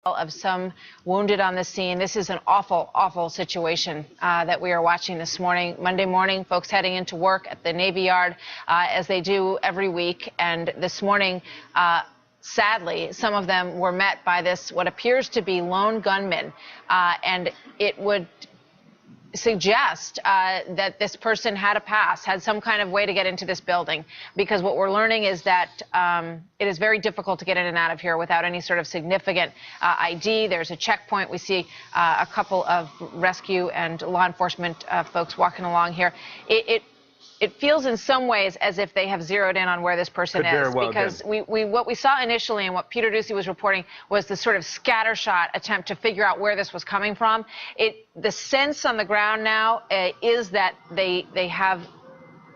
Of some wounded on the scene. This is an awful, awful situation that we are watching this morning. Monday morning, folks heading into work at the Navy Yard as they do every week. And this morning, sadly, some of them were met by this, what appears to be lone gunman. And it would suggest that this person had a pass, had some kind of way to get into this building, because what we're learning is that it is very difficult to get in and out of here without any sort of significant ID. There's a checkpoint. We see a couple of rescue and law enforcement folks walking along here. It feels in some ways as if they have zeroed in on where this person is, because what we saw initially and what Peter Ducey was reporting was the sort of scattershot attempt to figure out where this was coming from. The sense on the ground now is that they have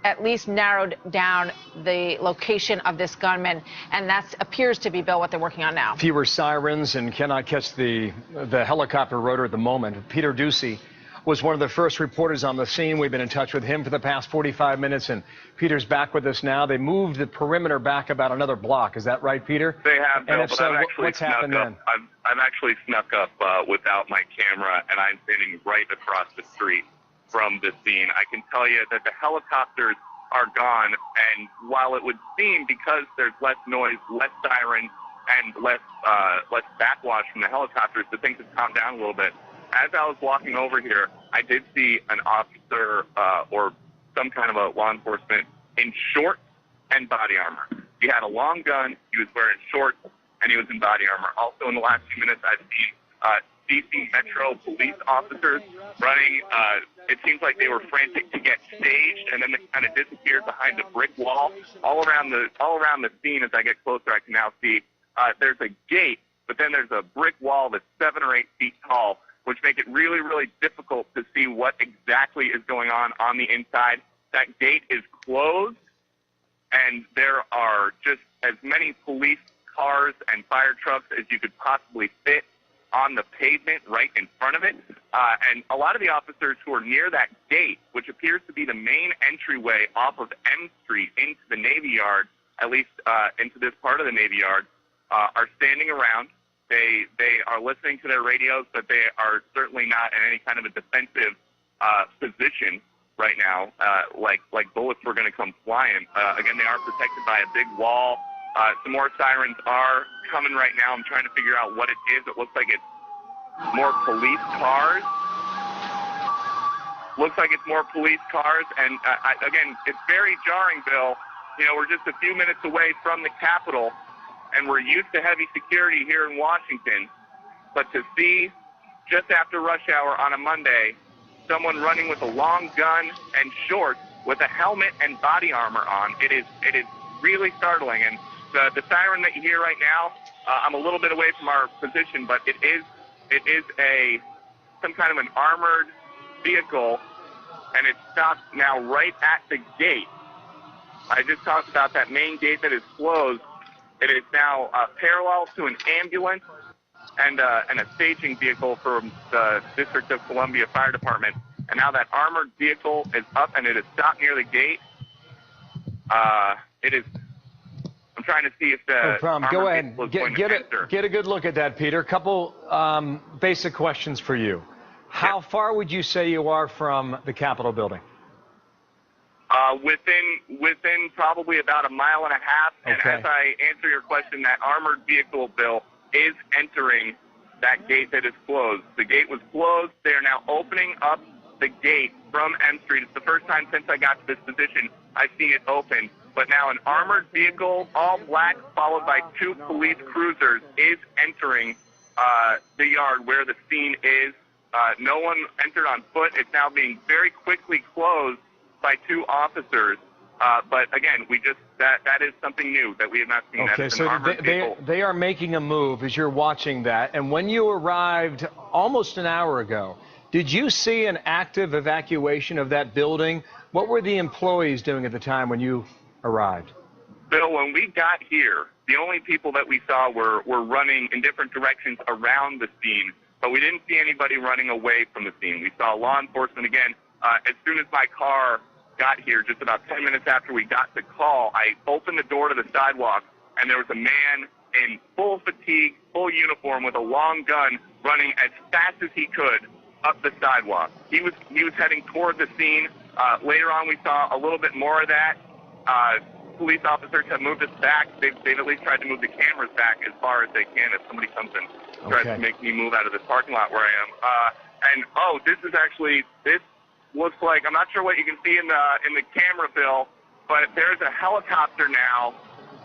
at least narrowed down the location of this gunman, and that appears to be, Bill, what they're working on now. Fewer sirens and cannot catch the helicopter rotor at the moment. Peter Ducey was one of the first reporters on the scene. We've been in touch with him for the past 45 minutes, and Peter's back with us now. They moved the perimeter back about another block. Is that right, Peter? They have, Bill, and if so, what's happened then? I've actually snuck up without my camera, and I'm standing right across the street from the scene. I can tell you that the helicopters are gone, and while it would seem, because there's less noise, less sirens, and less backwash from the helicopters, that things have calmed down a little bit. As I was walking over here, I did see an officer or some kind of a law enforcement in shorts and body armor. He had a long gun, he was wearing shorts, and he was in body armor. Also, in the last few minutes, I've seen D.C. Metro police officers running. It seems like they were frantic to get staged, and then they kind of disappeared behind a brick wall. All around the scene, as I get closer, I can now see there's a gate, but then there's a brick wall that's 7 or 8 feet tall, which make it really, really difficult to see what exactly is going on the inside. That gate is closed, and there are just as many police cars and fire trucks as you could possibly fit on the pavement right in front of it. And a lot of the officers who are near that gate, which appears to be the main entryway off of M Street into the Navy Yard, at least into this part of the Navy Yard, are standing around. They are listening to their radios, but they are certainly not in any kind of a defensive position right now, like bullets were going to come flying. Again, they are protected by a big wall. Some more sirens are coming right now. I'm trying to figure out what it is. It looks like it's more police cars. Looks like it's more police cars. And again, it's very jarring, Bill. You know, we're just a few minutes away from the Capitol, and we're used to heavy security here in Washington, but to see just after rush hour on a Monday, someone running with a long gun and shorts with a helmet and body armor on, it is really startling. And the siren that you hear right now, I'm a little bit away from our position, but it is some kind of an armored vehicle, and it stops now right at the gate. I just talked about that main gate that is closed. It is now parallel to an ambulance and a staging vehicle from the District of Columbia Fire Department. And now that armored vehicle is up, and it is stopped near the gate. I'm trying to see if the Go ahead. Get a good look at that, Peter. Couple basic questions for you. How far would you say you are from the Capitol building? Within probably about a mile and a half. Okay. And as I answer your question, that armored vehicle, Bill, is entering that gate that is closed. The gate was closed. They are now opening up the gate from M Street. It's the first time since I got to this position I've seen it open. But now an armored vehicle, all black, followed by 2 police cruisers, is entering the yard where the scene is. No one entered on foot. It's now being very quickly closed by 2 officers. But again, that is something new that we have not seen. Okay, so they are making a move as you're watching that. And when you arrived almost an hour ago, did you see an active evacuation of that building? What were the employees doing at the time when you arrived? Bill, when we got here, the only people that we saw were running in different directions around the scene, but we didn't see anybody running away from the scene. We saw law enforcement again. As soon as my car got here, just about 10 minutes after we got the call, I opened the door to the sidewalk, and there was a man in full fatigue, full uniform with a long gun running as fast as he could up the sidewalk. He was heading toward the scene. Later on, we saw a little bit more of that. Police officers have moved us back. They've at least tried to move the cameras back as far as they can if somebody comes and tries to make me move out of this parking lot where I am. This looks like, I'm not sure what you can see in the camera, Bill, but there's a helicopter now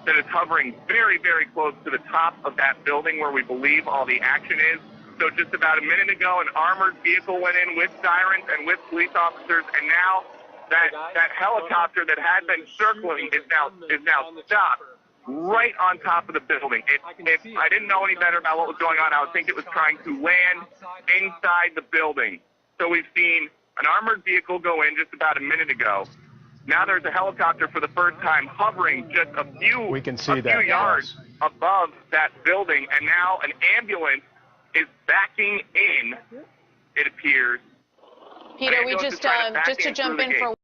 that is hovering very, very close to the top of that building where we believe all the action is. So just about a minute ago, an armored vehicle went in with sirens and with police officers, and now that helicopter that had been circling is now stopped right on top of the building. I didn't know any better about what was going on. I would think it was trying to land inside the building. So we've seen an armored vehicle go in just about a minute ago. Now there's a helicopter for the first time hovering just a few yards above that building, and now an ambulance is backing in, it appears. Peter, we just to jump in for